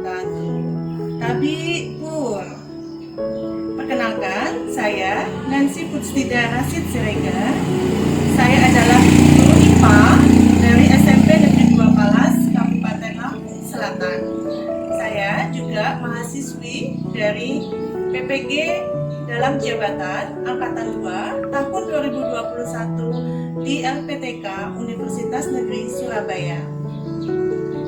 wabarakatuh. Tabipur. Perkenalkan, saya Nancy Putstida Rasid Siregar. Saya adalah guru IPA dari SMP Negeri 2 Palas, Kabupaten Lampung Selatan. Saya juga mahasiswi dari PPG dalam jabatan Angkatan 2 tahun 2021 di LPTK Universitas Negeri Surabaya.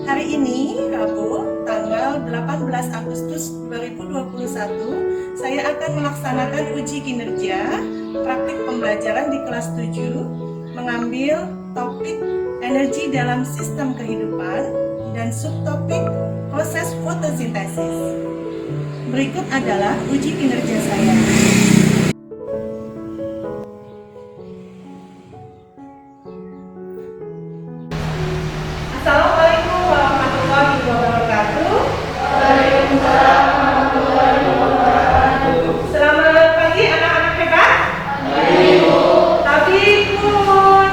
Hari ini, Rabu, tanggal 18 Agustus 2021, saya akan melaksanakan uji kinerja praktik pembelajaran di kelas 7, mengambil topik energi dalam sistem kehidupan dan subtopik proses fotosintesis. Berikut adalah uji kinerja saya. Assalamualaikum warahmatullahi wabarakatuh. Waalaikumsalam warahmatullahi wabarakatuh. Selamat pagi anak-anak hebat. Tabipun.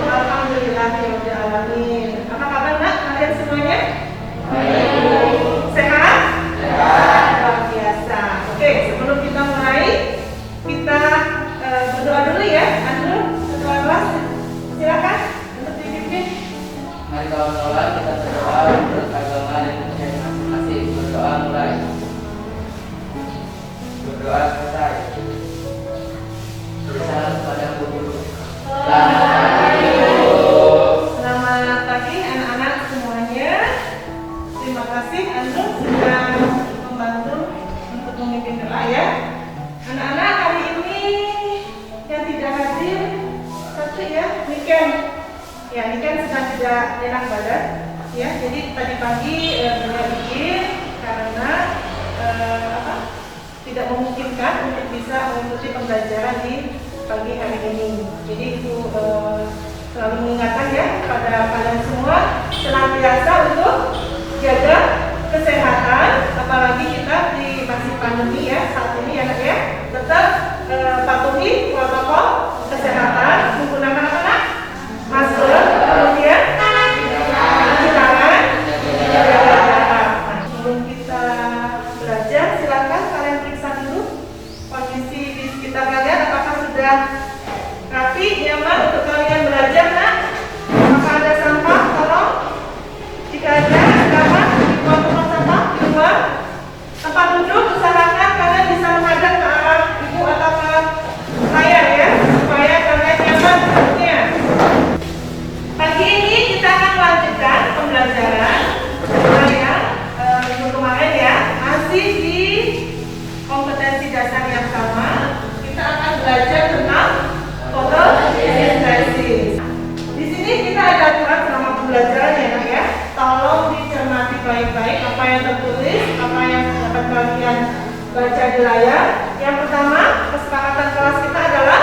Alhamdulillahirobbilalamin. Apa kabar nak kalian semuanya? Sehat? Luar biasa. Oke, sebelum kita mulai, kita berdoa dulu ya. Andrew, ketua kelas, silakan untuk dipimpin. Mari kawan-kawan kita berdoa menurut agama dan kepercayaan masing-masing. Berdoa mulai. Berdoa selesai. Bersalam kepada guru. Selamat pagi anak-anak semuanya. Terima kasih Andrew sudah membantu untuk memimpin doa ya. Anak-anak hari ini yang tidak hadir satu ya, Niken. Ya, Niken sedang tidak enak badan. Ya, jadi tadi pagi beliau izin karena tidak memungkinkan untuk bisa mengikuti pembelajaran di pagi hari ini. Jadi itu selalu mengingatkan ya pada kalian semua senantiasa untuk jaga kesehatan, apalagi kita di masih pandemi ya saat ini ya nak ya. Tetap patuhi protokol kesehatan, menggunakan apa nak? Masker, kemudian cuci tangan, jaga jarak. Sebelum kita belajar, silakan kalian periksa dulu kondisi di sekitar kalian apakah sudah rapi, nyaman untuk kalian belajar nak? Apakah ada sampah? Tolong jika ada, silakan dibuang tempat sampah di luar. Tempat duduk usahakan kalian bisa menghadap ke arah ibu atau ke layar ya, supaya kalian nyaman duduknya. Pagi ini kita akan melanjutkan pembelajaran saya minggu kemarin ya, masih di kompetensi dasar yang sama. Kita akan belajar tentang fotosintesis. Di sini kita ada aturan selama pembelajaran ya nak ya. Tolong dicermati baik-baik apa yang tertulis, apa yang dapat kalian baca di layar. Yang pertama, kesepakatan kelas kita adalah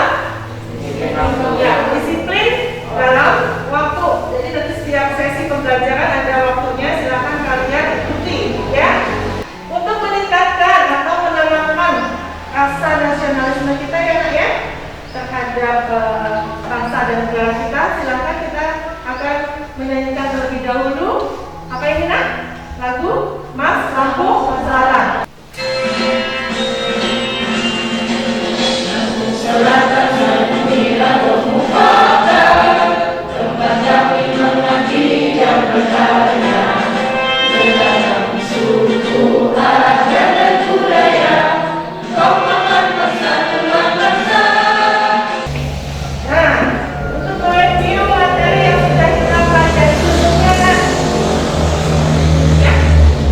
ya, disiplin dalam waktu. Jadi nanti setiap sesi pembelajaran ada waktunya, silakan kalian ikuti ya. Untuk meningkatkan atau menanamkan rasa nasionalisme kita ya nak ya terhadap bangsa dan negara kita, silakan kita akan menyanyikan terlebih dahulu apa ini nak? Lagu Mas Lampung Selatan. Untuk mereview materi yang sudah kita pelajari sebelumnya,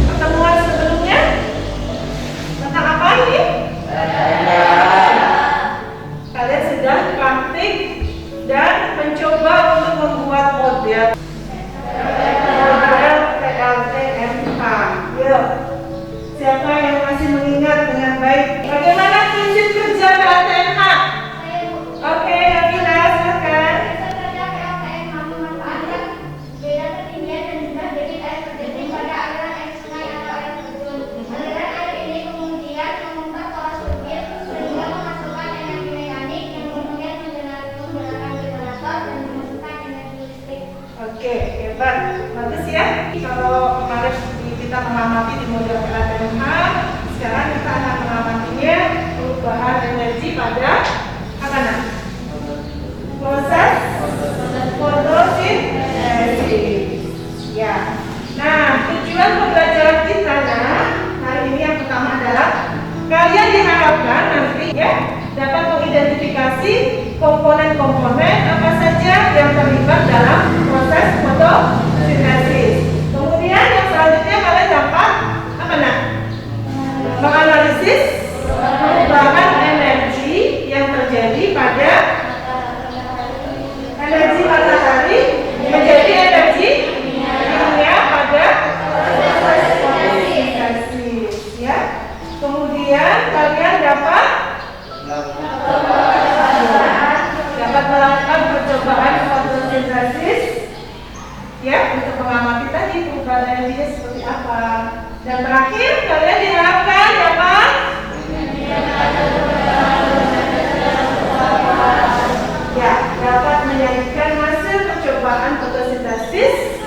pertemuan sebelumnya mengamati di model PLTMH. Sekarang kita akan mengamatinya perubahan energi pada apa nah? Proses fotosintesis. Ya. Nah, tujuan pembelajaran kita hari ini yang pertama adalah kalian diharapkan nanti ya dapat mengidentifikasi komponen-komponen apa saja yang terlibat dalam proses fotosintesis. Kemudian yang selanjutnya kalian dapat apa nah? Menganalisis perubahan energi yang terjadi pada energi matahari menjadi energi kimia pada proses fotosintesis ya. Kemudian kalian dapat melakukan percobaan fotosintesis ya untuk mengamati tadi perubahan energinya seperti apa. Dan terakhir kalian diharapkan dapat dapat menyajikan hasil percobaan fotosintesis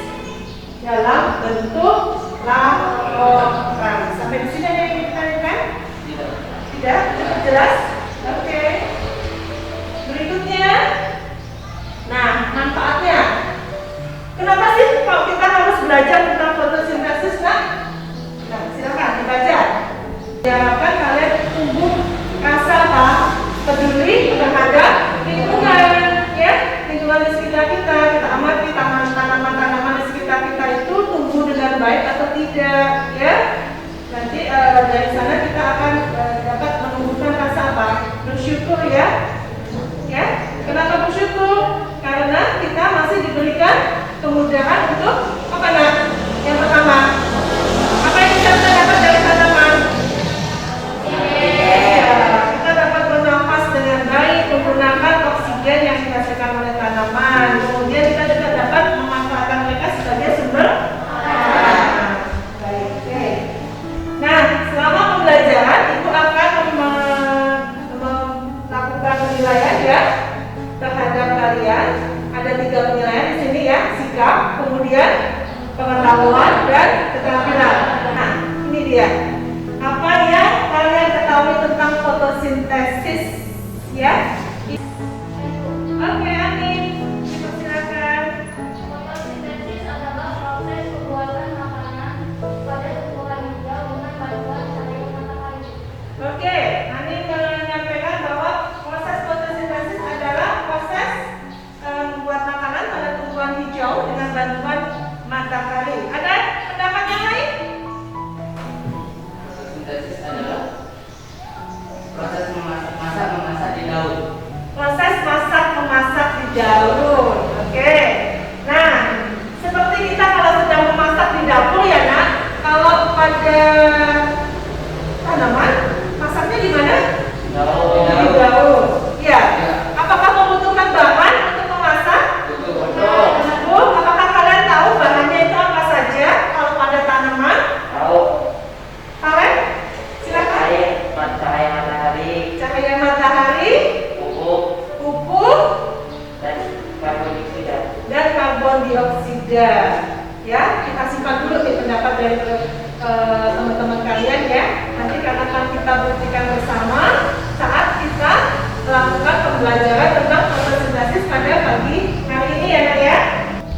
dalam bentuk laporan. Sampai di sini ada yang ingin ditanyakan? Tidak? Cukup jelas? Oke. Berikutnya, nah manfaatnya. Kenapa sih kalau kita harus belajar tentang fotosintesis? Nah, silakan dibaca. Diharapkan kalian tumbuh rasa peduli terhadap lingkungan, ya, lingkungan di sekitar kita. Kita amati tanaman-tanaman di sekitar kita itu tumbuh dengan baik atau tidak, ya. Nanti dari sana kita akan dapat menumbuhkan rasa apa? Bersyukur, ya. Ya, kenapa bersyukur? Karena kita masih diberikan kemudahan untuk apa nah? Yang pertama, apa yang bisa kita dapat dari tanaman? Kita dapat bernafas dengan baik menggunakan oksigen yang dihasilkan oleh tanaman. Kemudian kita juga dapat memanfaatkan mereka sebagai sumber baik. Oke. Nah, selama pembelajaran ibu akan melakukan penilaian ya terhadap kalian. Ada 3 penilaian di sini ya, sikap, kemudian pengetahuan dan keterampilan. Nah, ini dia. Apa yang kalian ketahui tentang fotosintesis ya? Oke, Ani, silakan. Fotosintesis adalah proses pembuatan makanan pada tumbuhan hijau dengan bantuan cahaya matahari. Oke, Ani menyampaikan bahwa proses fotosintesis adalah proses membuat makanan pada tumbuhan hijau dengan bantuan matahari. Ada pendapat yang lain? Fotosintesis adalah proses memasak di daun. Proses masak-memasak di daun. Oke. Nah, seperti kita kalau sedang memasak di dapur ya nak, kalau pada tanaman masaknya di mana? Di daun. Ya. Apakah membutuhkan bahan untuk memasak? Betul. Apakah kalian tahu bahannya itu apa saja kalau pada tanaman? Tahu. Kalian? Silakan. Cahaya matahari, Cahaya matahari, pupuk, dan karbon dioksida. dan karbon dioksida. Ya, kita simpan dulu nih pendapat dari teman-teman kalian ya. Nanti akan kita buktikan bersama saat kita melakukan pembelajaran tentang fotosintesis pada pagi hari ini ya nak ya.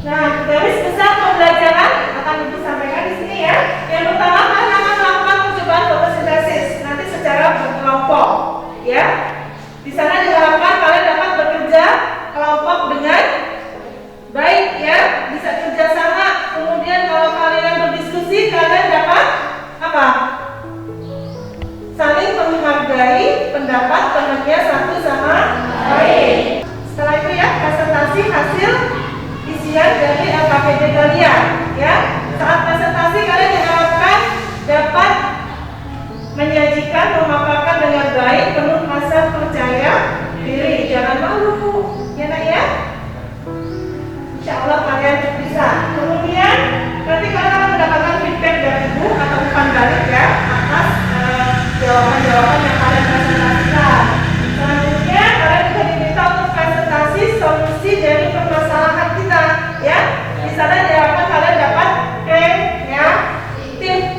Nah, garis besar pembelajaran akan ibu sampaikan di sini ya. Yang pertama kalian akan melakukan percobaan fotosintesis nanti secara berkelompok ya. Di sana diharapkan kalian dapat bekerja kelompok dengan baik ya, bisa kerja sama. Kemudian kalau kalian berdiskusi kalian dapat apa? Saling menghargai pendapat temannya satu sama lain. Setelah itu ya presentasi hasil isian dari LKPD kalian ya. Saat presentasi kalian diharapkan dapat menyajikan, memaparkan dengan baik, penuh rasa percaya diri. Jangan malu, ya nak ya. Insya Allah kalian bisa. Kemudian nanti kalian akan mendapatkan feedback dari ibu atau umpan balik ya atas jawaban-jawaban yang kalian presentasikan. Selanjutnya kalian juga diminta untuk presentasi solusi dari permasalahan kita ya. Di sana diharapkan kalian dapat kreatif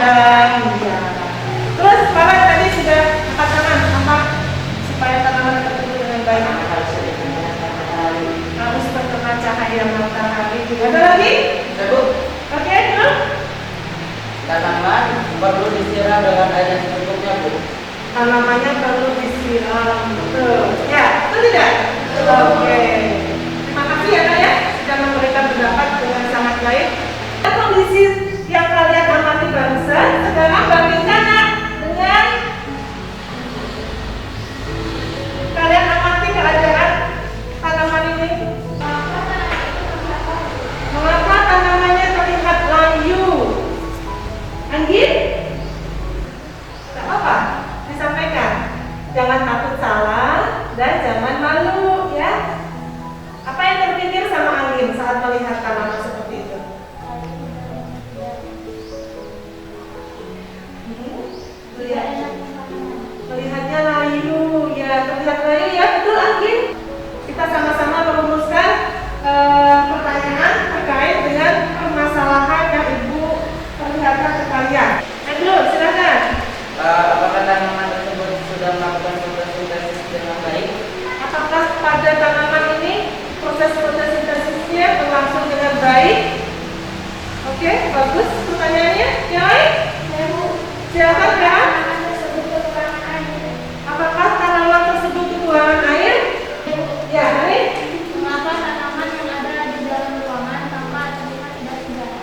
panjang. Ya. Terus kalian tadi sudah katakan apa supaya tanaman tertumbuh dengan baik? Harus terkena cahaya matahari. Ada lagi? Oke, terus? Tanaman perlu disiram dengan air yang secukupnya, Bu. Tanamannya perlu disiram, betul. Ya, betul tidak? Oke. Terima kasih ya Kak ya, sudah memberikan pendapat dengan sangat baik. Kondisi yang kalian amati barusan, sekarang bandingkan Nak, dengan kalian amati keadaan tanaman ini. Mengapa tanamannya terlihat layu? Anggit? Tak apa, disampaikan. Jangan takut salah dan jangan malu ya. Apa yang terpikir sama Anggit saat melihat tanaman seperti itu? Melihatnya layu, ya terlihat layu ya, betul Anggit. Kita sama-sama merumuskan pertanyaan terkait dengan permasalahan yang Ibu perlihatkan ke kalian. Andrew, silakan. Apakah tanaman tersebut sudah melakukan fotosintesis dengan baik? Apakah pada tanaman ini proses fotosintesisnya berlangsung dengan baik? Oke, bagus pertanyaannya. Yang lain? Silakan Kak. Apakah tanaman tersebut kekurangan air? Ya, baik. Mengapa tanaman yang ada di dalam ruangan tanpa terlihat tidak segar?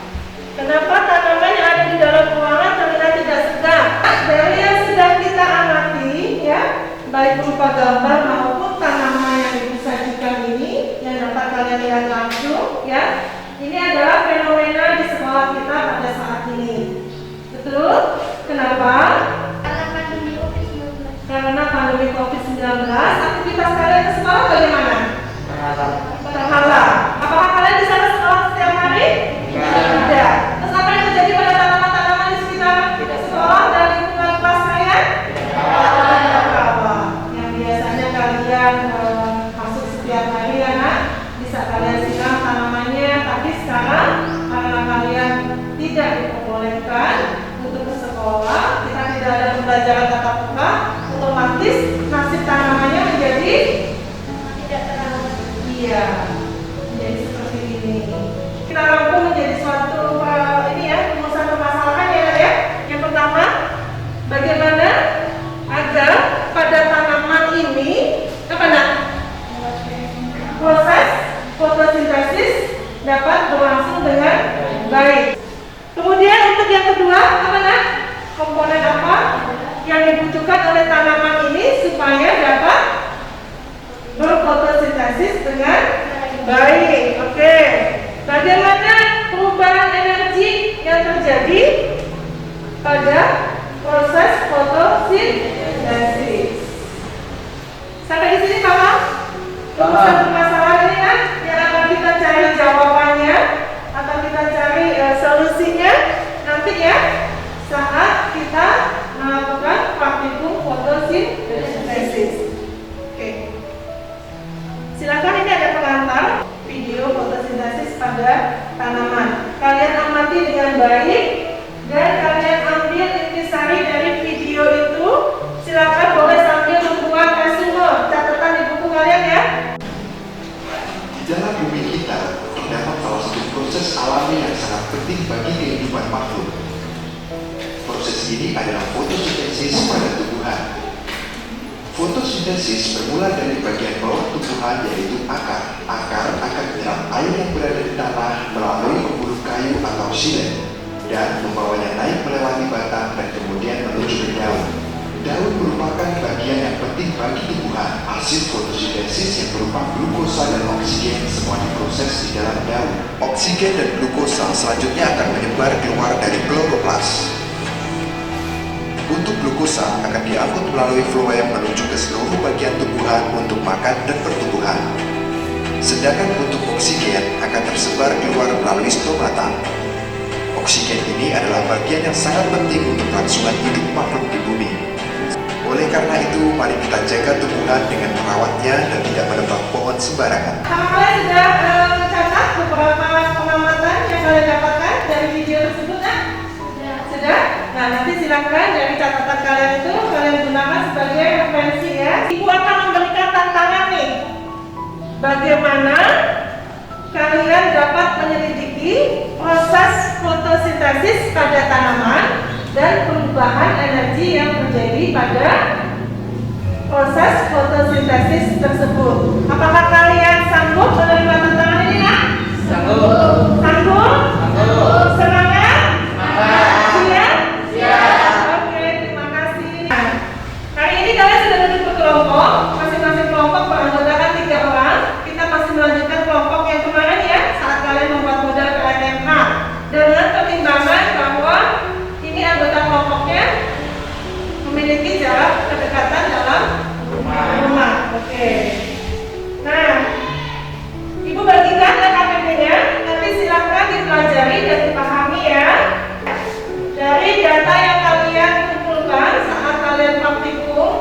Kenapa tanaman yang ada di dalam ruangan terlihat tidak segar? Dari yang sedang kita amati, ya, baik berupa gambar maupun tanaman yang Ibu sajikan ini, yang dapat kalian lihat langsung, ya, ini adalah fenomena di sekolah kita pada saat ini. Betul? Kenapa? Karena pandemi COVID-19. Karena pandemi COVID-19, aktivitas kalian ke sekolah bagaimana? Terhalang. Apakah kalian di sana sekolah setiap hari? Tidak. Terus apa yang terjadi pada tanaman-tanaman di sekitar sekolah dan lingkungan kelas kalian? Yang biasanya kalian masuk setiap hari ya Nak, bisa kalian siram tanamannya, tapi sekarang karena kalian tidak diperbolehkan untuk ke sekolah, kita tidak ada pembelajaran tatap muka, otomatis nasib tanamannya menjadi Tidak terlalu. iya, menjadi seperti ini. Kita rangkum menjadi suatu ini ya, rumusan permasalahan ya. Yang pertama, bagaimana agar pada tanaman ini apa Nak? Proses fotosintesis dapat berlangsung dengan baik. Kemudian untuk yang kedua, apa Nak? Komponen apa yang dibutuhkan oleh tanaman ini supaya dapat berfotosintesis dengan baik. Oke. Bagaimana perubahan energi yang terjadi pada proses fotosintesis? Sampai di sini paham? Rumusan permasalahan ini kan yang akan kita cari jawabannya atau kita cari solusinya nanti ya saat kita melakukan praktikum fotosintesis. Oke. Silakan, ini ada pengantar video fotosintesis pada tanaman. Kalian amati dengan baik dan kalian ambil intisari dari video itu. Silakan boleh sambil membuat resume catatan di buku kalian ya. Di dalam bumi kita terdapat salah satu proses alami yang sangat penting bagi kehidupan makhluk. Proses ini adalah fotosintesis pada tumbuhan. Fotosintesis bermula dari bagian bawah tumbuhan yaitu akar. Akar akan menyerap air yang berada di tanah melalui pembuluh kayu atau silen dan membawanya naik melewati batang dan kemudian menuju ke daun. Daun merupakan bagian yang penting bagi tumbuhan. Hasil fotosintesis yang berupa glukosa dan oksigen semua diproses di dalam daun. Oksigen dan glukosa selanjutnya akan menyebar keluar dari kloroplas. Untuk glukosa akan diangkut melalui floem menuju ke seluruh bagian tumbuhan untuk makan dan pertumbuhan. Sedangkan untuk oksigen akan tersebar keluar melalui stomata. Oksigen ini adalah bagian yang sangat penting untuk kelangsungan hidup makhluk di bumi. Oleh karena itu, mari kita jaga tumbuhan dengan merawatnya dan tidak menebang pohon sembarangan. Kalian sudah mencatat beberapa pengamatan yang kalian dapatkan dari video tersebut kan? Sudah Sudah? Nah, nanti silakan dari catatan kalian itu kalian gunakan sebagai referensi ya. Ibu akan memberikan tantangan nih. Bagaimana kalian dapat menyelidiki proses fotosintesis pada tanaman dan perubahan energi yang terjadi pada proses fotosintesis tersebut. Apakah kalian sanggup menerima tantangan ini, Nak? Sanggup. Sanggup? Sanggup. Semangat? Semangat. Siap? Siap. Oke, terima kasih. Nah, hari ini kalian sudah duduk berkelompok, masing-masing kelompok beranggotakan 3 orang. Kita masih melanjutkan kelompok yang kemarin ya, saat kalian membuat model PNMH. Dengan pertimbangan bahwa ini anggota kelompoknya memiliki jarak kedekatan dalam rumah. Oke. Nah, Ibu bagikan KTP-nya, nanti silakan dipelajari dan dipahami ya. Dari data yang kalian kumpulkan saat kalian praktikum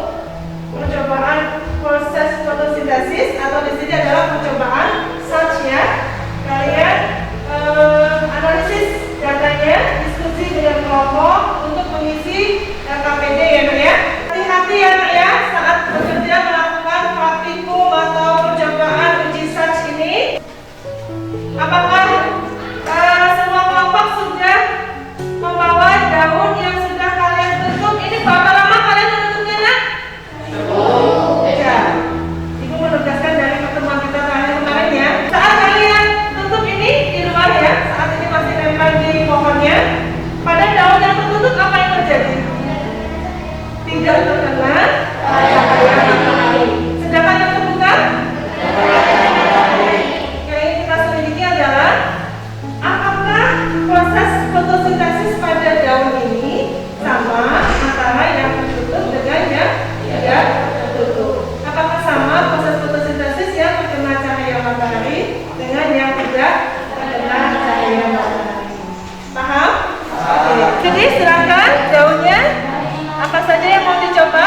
percobaan proses fotosintesis atau di sini adalah percobaan search ya. Kalian analisis datanya, diskusi dengan kelompok untuk mengisi KPD ya Nak ya. Hati-hati ya Nak ya saat bekerja melakukan praktikum atau percobaan uji search ini. Apakah semua kelompok sudah membawa daun yang sudah kalian tutup? Ini berapa lama kalian menutupnya Nak? Ya. Ibu menegaskan dari pertemuan kita kemarin ya. Saat kalian tutup ini di luar ya, saat ini masih nempel di pohonnya. Pada daun yang tertutup apa yang terjadi? Tidak terkena cahaya matahari. Sedangkan yang terbuka? Yang ingin kita selidiki adalah apakah proses fotosintesis pada daun ini sama antara yang tertutup dengan yang tidak tertutup? Apakah sama proses fotosintesis yang terkena cahaya matahari dengan yang tidak terkena cahaya matahari? Paham? Oke. Jadi silakan daunnya. Apa saja yang mau dicoba?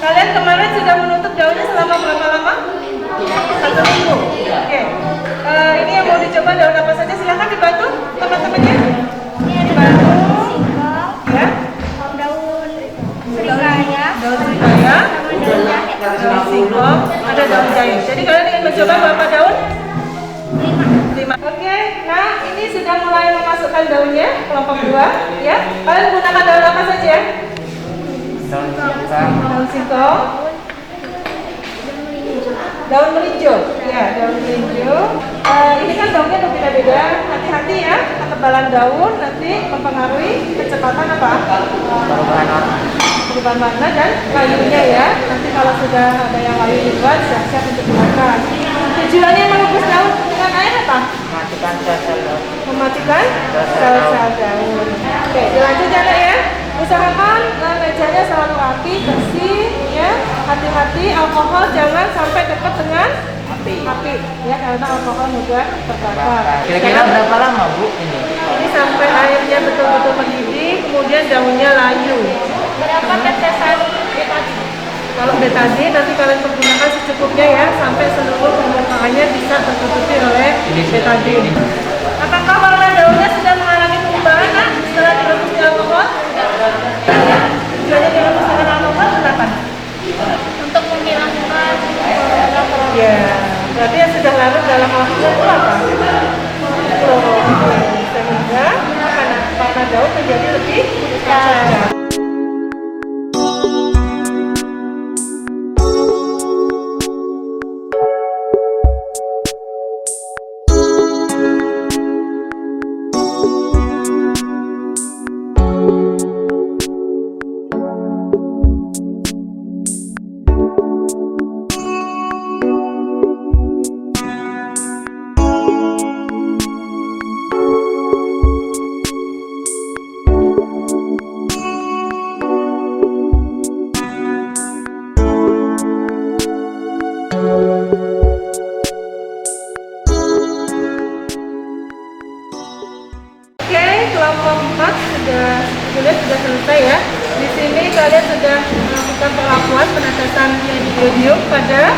Kalian kemarin sudah menutup daunnya selama berapa lama? 1 minggu. Oke. Ini yang mau dicoba daun apa saja? Silakan dibantu teman-temannya. Dibantu. Ya. Daun serikaya. Daun serikaya. Daun singkong. Ada daun jahe. Jadi kalian ingin mencoba berapa daun? 5. Oke. Nah, ini sudah mulai memasukkan daunnya kelompok 2. Ya. Kalian gunakan daun apa saja? Daun singkong. Daun merinjo, ya daun merinjo. Ini kan daunnya berbeda-beda. Hati-hati ya, ketebalan daun nanti mempengaruhi kecepatan apa? Perubahan warna dan layunya ya. Nanti kalau sudah ada yang layu dibuat, siap-siap untuk dimakan. Tujuannya mengukus daun dengan air apa? Mematikan sel-sel daun. Mematikan sel-sel daun. Oke, dilanjut ya Nak ya. Usahakan mejanya selalu rapi, bersih ya. Hati-hati alkohol jangan sampai dekat dengan api ya, karena alkohol mudah terbakar. Kira-kira berapa lama Bu ini? Ini sampai airnya betul-betul mendidih, kemudian daunnya layu. Berapa tetesan betadine? Kalau betadine nanti kalian pergunakan secukupnya ya, sampai seluruh permukaannya bisa tertutupi oleh betadine. Apakah warna daunnya sudah mengalami perubahan Nak setelah direbus di alkohol? Tujuannya direbus dengan alkohol kenapa? Untuk menghilangkan Ya, berarti yang sudah larut dalam alkohol itu apa? Klorofil. Sehingga warna daun menjadi lebih cerah. Kelompok 4 sudah selesai ya. Di sini kalian sudah melakukan perlakuan penetesan iodium pada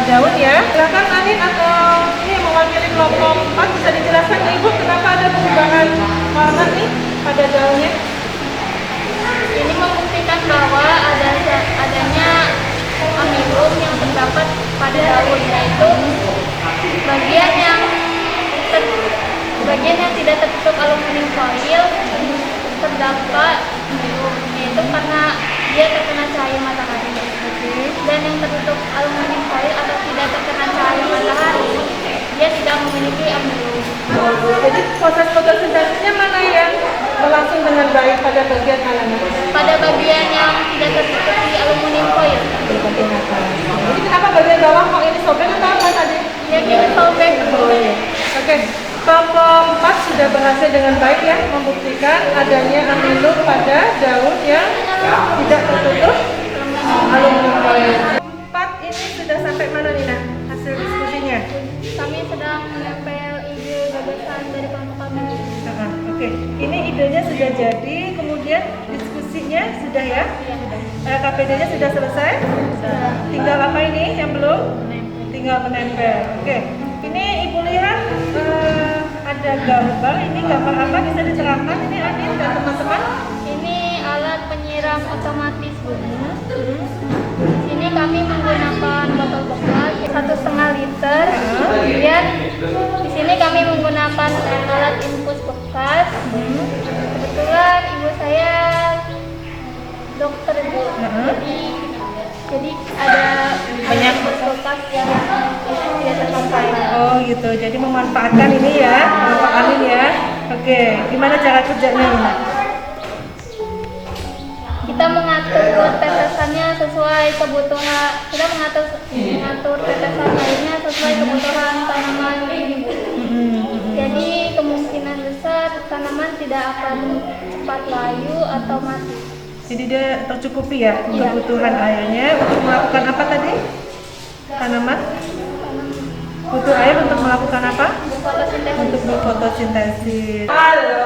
daun ya. Silakan Anin atau ini yang mau mewakili kelompok 4, bisa dijelaskan Ibu kenapa ada perubahan warna nih pada daunnya? Ini membuktikan bahwa adanya amilum yang terdapat pada daun, yaitu bagian yang tidak tertutup aluminium foil terdapat amilum, yaitu karena dia terkena cahaya matahari. Dan yang tertutup aluminium foil atau tidak terkena cahaya matahari, dia tidak memiliki amilum. Jadi proses fotosintesisnya mana yang berlangsung dengan baik pada bagian mana? Pada bagian yang tidak tertutup di aluminium foil. Di bagian atas. Jadi kenapa bagian bawah kok ini sobek atau apa tadi? Ya, kita sobek. Oh iya. Oke. Kelompok 4 sudah berhasil dengan baik ya membuktikan adanya amilum pada daun yang tidak tertutup aluminium foil. 4 ini sudah sampai mana nih Nah hasil diskusinya? Kami sedang menempel ide gagasan dari kelompok kami. Oke, ini idenya sudah jadi, kemudian diskusinya sudah ya? KPD-nya sudah selesai? Sudah. Tinggal apa ini yang belum? Tinggal menempel. Oke, ini Ibu lihat ada gambar, ini gambar apa bisa diterangkan ini Adin dan teman-teman? Ini alat penyiram otomatis, Bu. Ini kami menggunakan botol bekas 1,5 liter. Kemudian di sini kami menggunakan alat infus bekas. Kebetulan ibu saya dokter, Bu. Jadi ada banyak bekas yang tidak terpakai. Oh gitu, jadi memanfaatkan ini ya, memanfaatkan ini ya. Oke, gimana cara kerjanya ini? Kita mengatur tetesannya sesuai kebutuhan. Kita mengatur tetesan airnya sesuai kebutuhan tanaman ini, Bu. Jadi kemungkinan besar tanaman tidak akan cepat layu atau mati. Jadi dia tercukupi ya Iya. kebutuhan airnya untuk melakukan apa tadi? Tanaman? Butuh air untuk melakukan apa? Fotosintesis. Untuk berfotosintesis. Halo?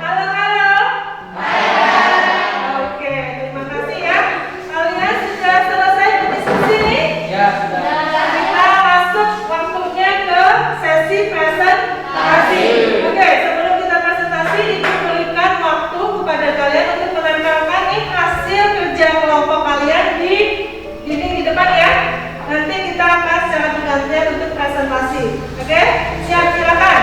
Halo? Oke, terima kasih ya. Kalian sudah selesai berdiskusi nih? Ya, sudah. Kita masuk waktunya ke sesi presentasi. Oke, sebelum kita presentasi, Ibu berikan waktu kepada kalian untuk menempelkan nih hasil kerja kelompok kalian di dinding di depan ya. Nanti kita akan secara bergantian untuk presentasi. Oke, siap silakan.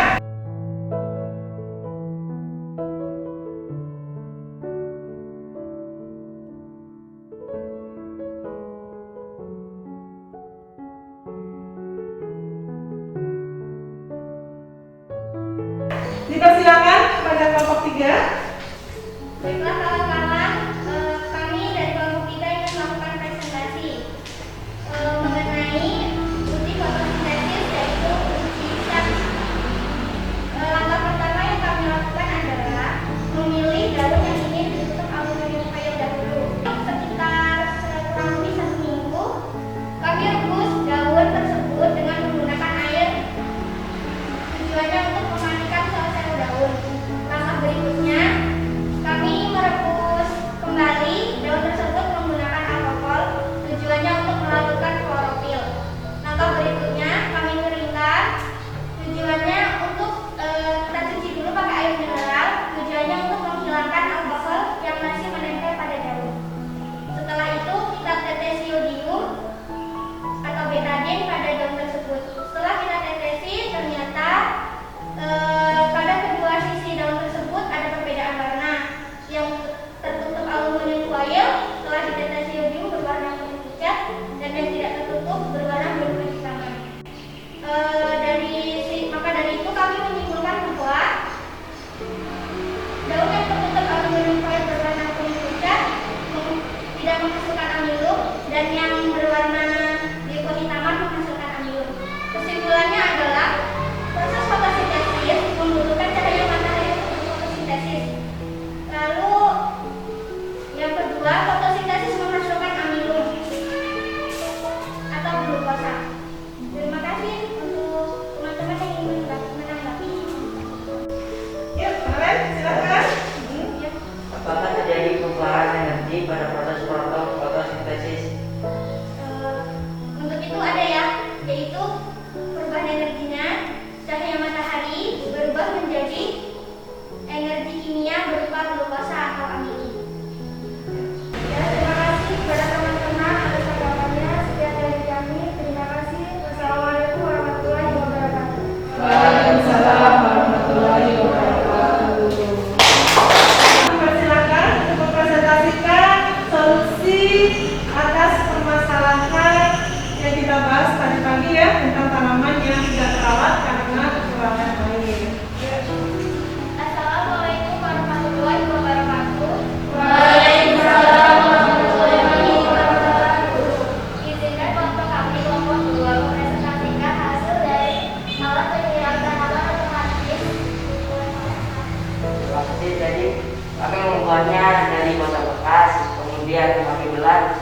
Jadi kami membuatnya dari botol bekas, kemudian kami belah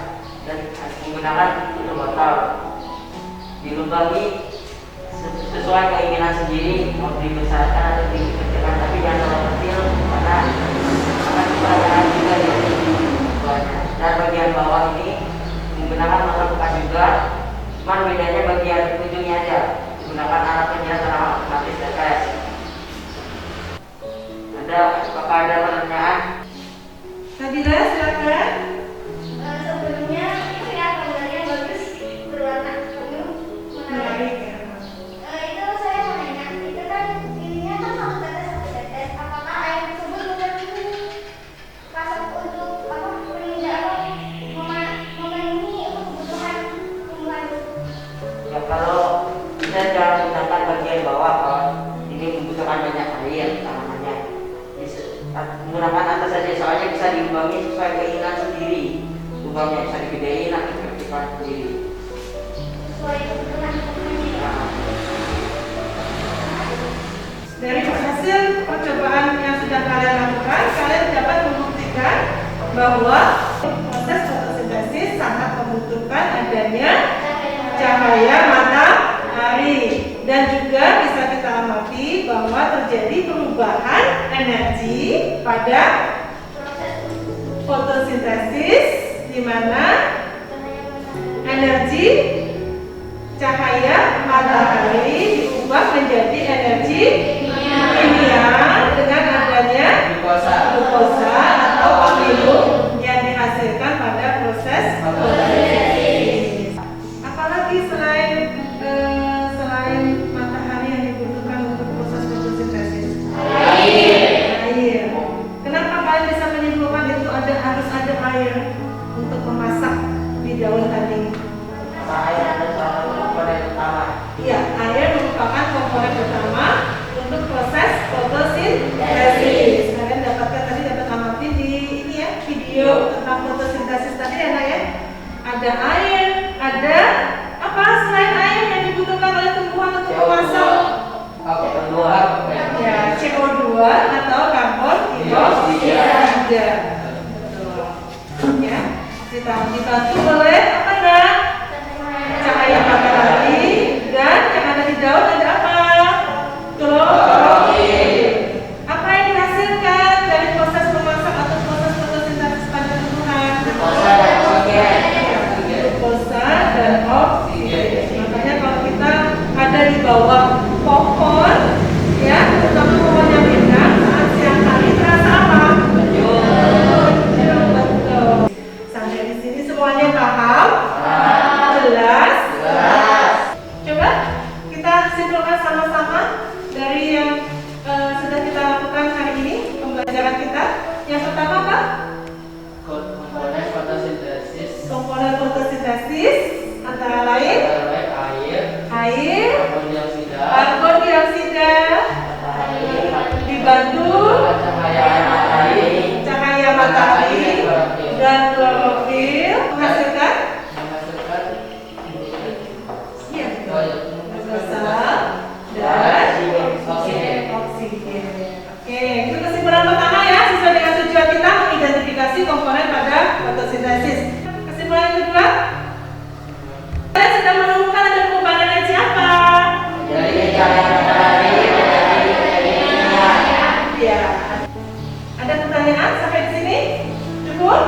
dan menggunakan tutup botol. Dilubangi sesuai keinginan sendiri, mau dibesarkan atau dikecilkan, tapi jangan terlalu kecil karena akan diperhatikan juga ya. Dan bagian bawah ini menggunakan botol bekas juga, cuman bedanya bagian ujungnya aja menggunakan alat penyiar tanaman otomatis TPS. Apakah ada pertanyaan? Nabila, silakan. Sebelumnya itu ya gambarnya bagus, berwarna penuh, menarik. Itu saya mau nanya, itu kan ininya kan satu tetes, apakah air tersebut sudah pasang untuk apa memenuhi kebutuhan tumbuhan? Ya kalau kita jangan menggunakan bagian bawah, kalau ini membutuhkan banyak air tanamannya. Menggunakan atas saja, soalnya bisa dilubangi sesuai keinginan sendiri. Lubangnya bisa digedein atau dikecilkan sendiri. Sesuai kebutuhan tumbuhannya. Dari hasil percobaan yang sudah kalian lakukan, kalian dapat membuktikan bahwa proses fotosintesis sangat membutuhkan adanya cahaya matahari, dan juga bisa kita amati bahwa terjadi perubahan energi pada fotosintesis, di mana energi cahaya matahari diubah menjadi energi kimia dengan adanya glukosa atau amino yang dihasilkan pada proses fotosintesis. Apalagi selain matahari yang dibutuhkan untuk proses fotosintesis? Air. Kenapa kalian bisa menyimpulkan itu harus ada air untuk memasak di daun tadi? Air adalah salah satu komponen utama. Iya, air merupakan komponen utama untuk proses fotosintesis. Kalian dapat amati di ini ya, video tentang fotosintesis tadi ya, Nak ya. Ada air, ada apa selain air yang dibutuhkan oleh tumbuhan untuk memasak? Ya, CO2 atau karbon dioksida. Ya, dibantu oleh apa, Nak? Cahaya matahari, dan yang ada di daun ada apa? Klorofil. Apa yang dihasilkan dari proses memasak atau proses fotosintesis pada tumbuhan? Glukosa dan oksigen. Makanya kalau kita ada di bawah pohon, ya, terutama pohon yang rindang, saat siang hari terasa apa? Betul. Sampai di sini semuanya paham? Jelas? Coba kita simpulkan sama-sama dari yang sudah kita lakukan hari ini, pembelajaran kita. Yang pertama apa? Komponen fotosintesis antara lain air, karbon dioksida, dibantu cahaya matahari dan klorofil menghasilkan glukosa dan oksigen. Oke, itu kesimpulan pertama ya, sesuai dengan tujuan kita mengidentifikasi komponen pada fotosintesis. Kesimpulan kedua, kalian sudah menemukan ada perubahan energi apa? Ya. Ada pertanyaan sampai di sini? Cukup?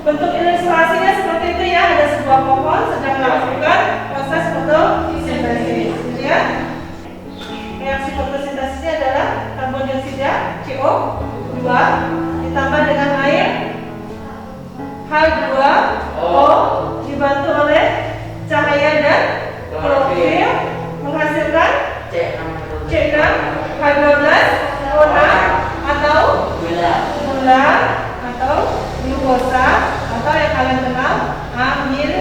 Bentuk ilustrasinya seperti itu ya, ada sebuah pohon sedang melakukan proses fotosintesis, ya. Reaksi fotosintesisnya adalah karbon dioksida CO2 ditambah dengan air H2O dibantu oleh cahaya dan klorofil menghasilkan C6H12O6 atau gula atau glukosa atau yang kalian kenal amil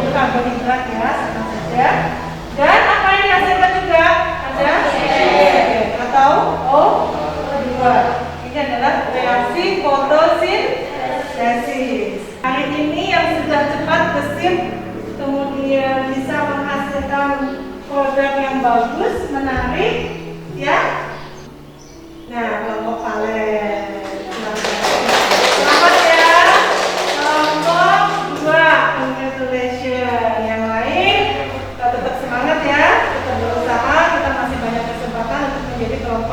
karbohidrat ya, sama saja. Dan apa yang dihasilkan juga ada atau O2. Ini adalah reaksi fotosintesis. Hari ini yang sudah cepat gesit kemudian bisa menghasilkan produk yang bagus, menarik, ya.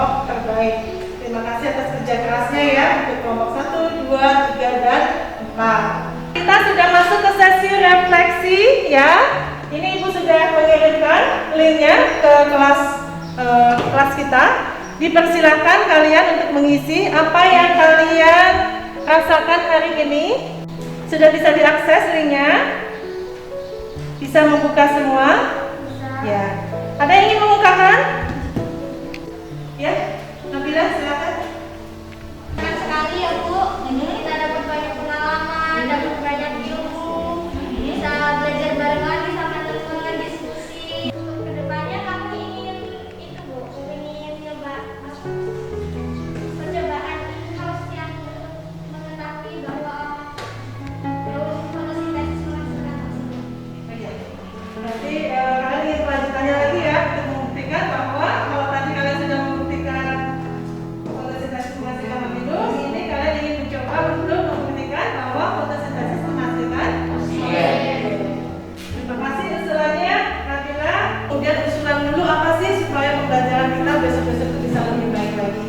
kelompok terbaik. Terima kasih atas kerja kerasnya ya untuk kelompok 1, 2, 3, dan 4. Kita sudah masuk ke sesi refleksi ya. Ini Ibu sudah mengirimkan linknya ke kelas kita. Dipersilakan kalian untuk mengisi apa yang kalian rasakan hari ini. Sudah bisa diakses linknya? Bisa membuka semua? Ya. Ada yang ingin mengungkapkan? Ya, Nabila silakan. Senang sekali ya Bu, kita dapat banyak pengalaman, dapat banyak ilmu, bisa belajar bareng lagi sama teman-teman, diskusi. Untuk kedepannya kami ingin itu Bu, ingin coba percobaan in-house yang mengetahui bahwa daun fotosintesis menghasilkan oksigen. Nanti kalian ingin kelanjutannya lagi ya untuk membuktikan bahwa kalau tadi kalian sudah membuktikan fotosintesis menghasilkan minum, ini kalian ingin mencoba untuk membuktikan bahwa fotosintesis menghasilkan oksigen. Terima kasih usulannya, Nabila. Kemudian usulan dulu apa sih supaya pembelajaran kita besok-besok itu bisa lebih baik lagi?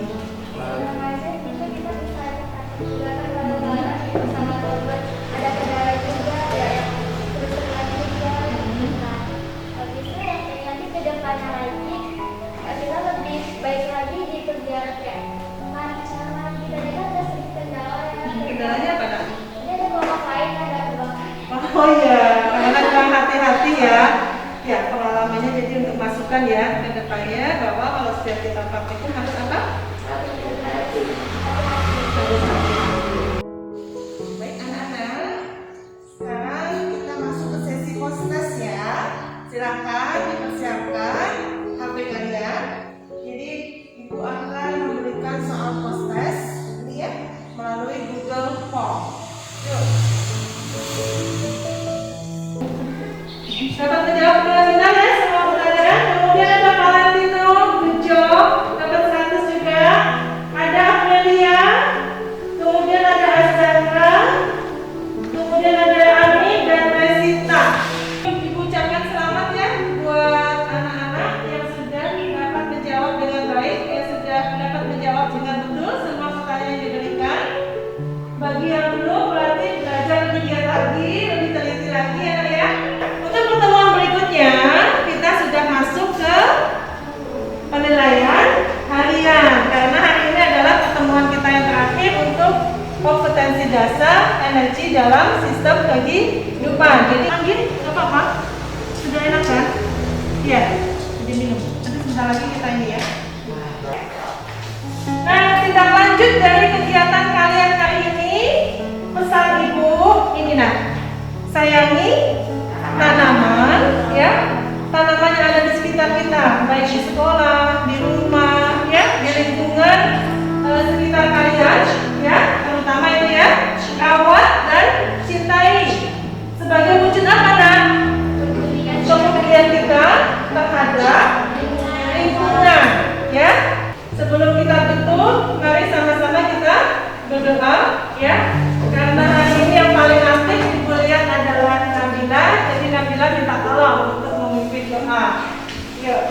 Kendalanya apa nak? Oh iya, karena kurang hati-hati ya. Ya, pengalamannya jadi untuk masukan ya ke depannya bahwa kalau setiap kita praktekin harus apa? Harus hati-hati. Baik anak-anak, sekarang kita masuk ke sesi post-test ya. Silakan dipersiapkan HP kalian. Jadi Ibu akan memberikan soal post-test ini ya melalui Google Form. Yuk. Dapat menjawab dengan benar ya semua pertanyaan. Kemudian ada Valentino, good job, dapat 100 juga. Ada Amelia, kemudian ada Asdara, kemudian ada Ami dan Resita. Ibu ucapkan selamat ya buat anak-anak yang sudah dapat menjawab dengan baik, yang sudah dapat menjawab dengan betul semua pertanyaan yang diberikan. Bagi yang belum berarti belajar lebih giat lagi, lebih teliti lagi ya. Untuk pertemuan berikutnya kita sudah masuk ke penilaian harian karena hari ini adalah pertemuan kita yang terakhir untuk kompetensi dasar energi dalam sistem kehidupan. Jadi ambil nggak apa-apa, sudah enak kan? Iya, jadi minum. Nanti sebentar lagi kita ini ya. Nah, tindak lanjut dari kegiatan kalian kali ini, pesan Ibu ini nak, sayangi tanaman ya, tanaman yang ada di sekitar kita, baik di sekolah, di rumah ya, di lingkungan sekitar kalian ya, terutama itu ya, rawat dan cintai sebagai wujud apa nak? Kepedulian kita terhadap lingkungan ya. Sebelum kita tutup, mari sama-sama kita berdoa ya. Karena hari ini yang paling aktif Ibu lihat adalah Nabila, jadi Nabila minta tolong untuk memimpin doa. Yuk.